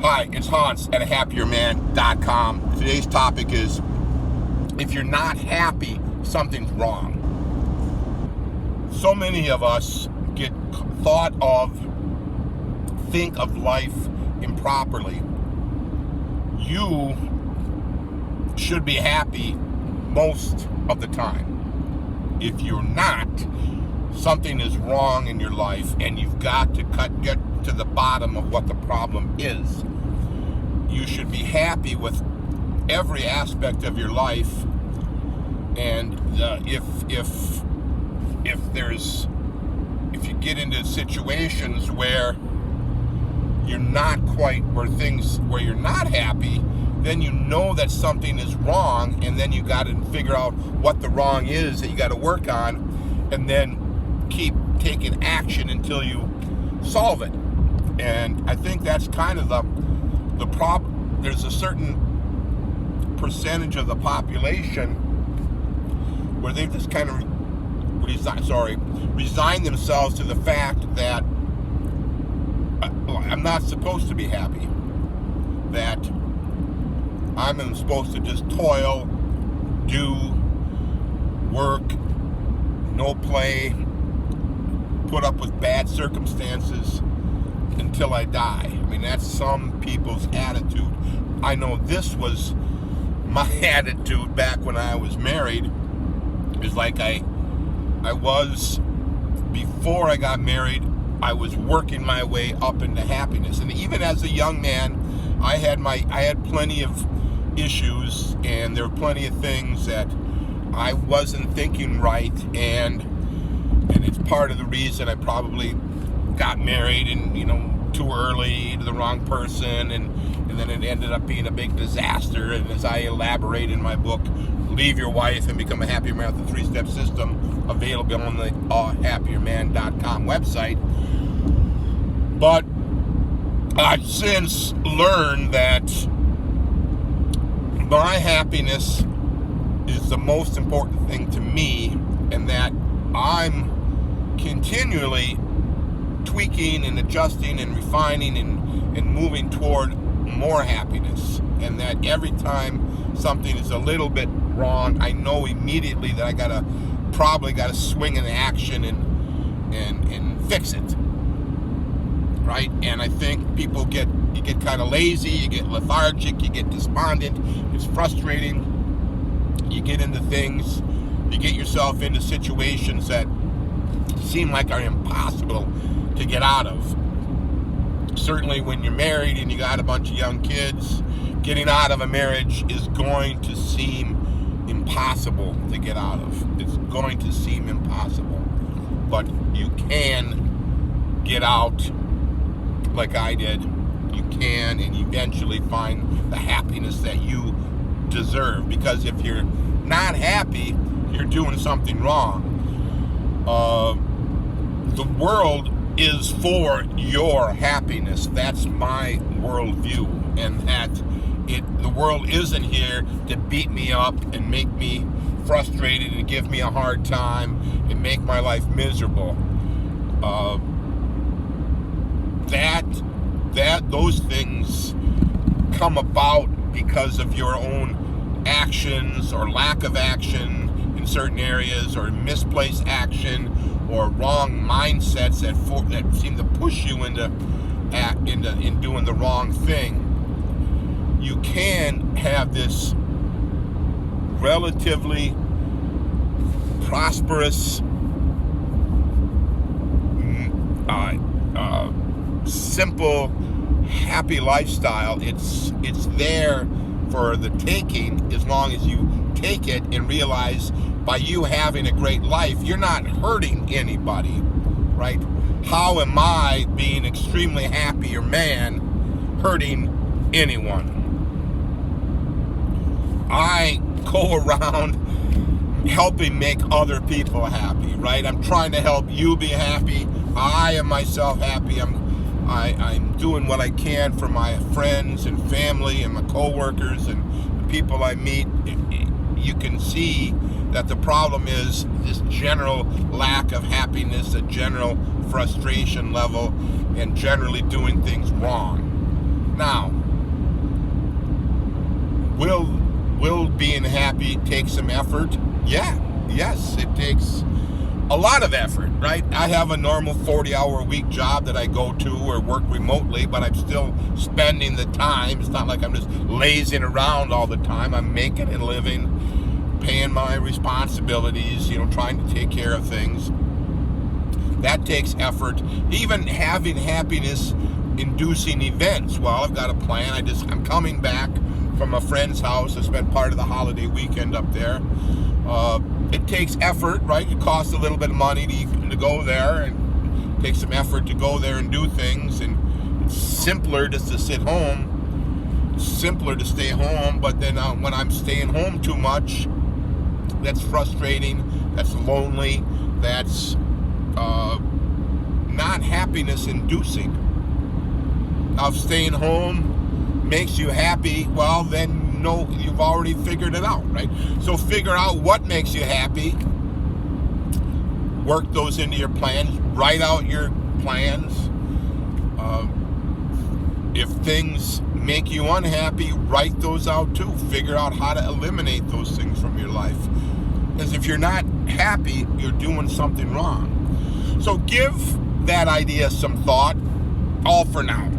Hi, it's Hans at ahappierman.com. Today's topic is, if you're not happy, something's wrong. So many of us think of life improperly. You should be happy most of the time. If you're not, something is wrong in your life, and you've got to get to the bottom of what the problem is. You should be happy with every aspect of your life, and if you get into situations where you're not quite where you're not happy, then you know that something is wrong, and then you got to figure out what the wrong is that you got to work on, and then keep taking action until you solve it. And I think that's kind of the problem. There's a certain percentage of the population where they've just kind of resigned themselves to the fact that I'm not supposed to be happy, that I'm supposed to just toil, do work, no play, put up with bad circumstances until I die. I mean, that's some people's attitude. I know this was my attitude back when I was married. It's like I was, before I got married, I was working my way up into happiness. And even as a young man, I had plenty of issues, and there were plenty of things that I wasn't thinking right, and it's part of the reason I probably got married and too early to the wrong person, and then it ended up being a big disaster. And as I elaborate in my book, Leave Your Wife and Become a Happier Man with the 3-Step System, available on the ahappierman.com website. But I've since learned that my happiness is the most important thing to me, and that I'm continually tweaking and adjusting and refining and moving toward more happiness. And that every time something is a little bit wrong, I know immediately that I probably gotta swing into action and fix it. Right? And I think you get kind of lazy, you get lethargic, you get despondent, it's frustrating. You get into things, you get yourself into situations that seem like are impossible to get out of. Certainly when you're married and you got a bunch of young kids, getting out of a marriage is going to seem impossible to get out of. It's going to seem impossible. But you can get out like I did. You can, and eventually find the happiness that you deserve. Because if you're not happy, you're doing something wrong. The world is for your happiness. That's my worldview, and that the world isn't here to beat me up and make me frustrated and give me a hard time and make my life miserable. Those things come about because of your own actions or lack of action in certain areas, or misplaced action, or wrong mindsets that seem to push you into doing the wrong thing. You can have this relatively prosperous, simple, happy lifestyle. It's there for the taking, as long as you take it and realize by you having a great life, you're not hurting anybody, right? How am I, being extremely happier man, hurting anyone? I go around helping make other people happy, right? I'm trying to help you be happy. I am myself happy. I'm doing what I can for my friends and family and my coworkers and the people I meet. You can see that the problem is this general lack of happiness, a general frustration level, and generally doing things wrong. Now, happy takes some effort. Yes, it takes a lot of effort, right? I have a normal 40-hour-a-week job that I go to or work remotely, but I'm still spending the time. It's not like I'm just lazing around all the time. I'm making a living, paying my responsibilities, trying to take care of things. That takes effort. Even having happiness-inducing events. Well, I've got a plan. I'm coming back from a friend's house. I spent part of the holiday weekend up there. It takes effort, right? It costs a little bit of money to go there, and it takes some effort to go there and do things. And it's simpler just to sit home. It's simpler to stay home, but then when I'm staying home too much, that's frustrating. That's lonely. That's not happiness-inducing. Now, if staying home makes you happy, well, then no, you've already figured it out, right? So figure out what makes you happy. Work those into your plans. Write out your plans. If things make you unhappy, write those out too. Figure out how to eliminate those things from your life. Because if you're not happy, you're doing something wrong. So give that idea some thought, all for now.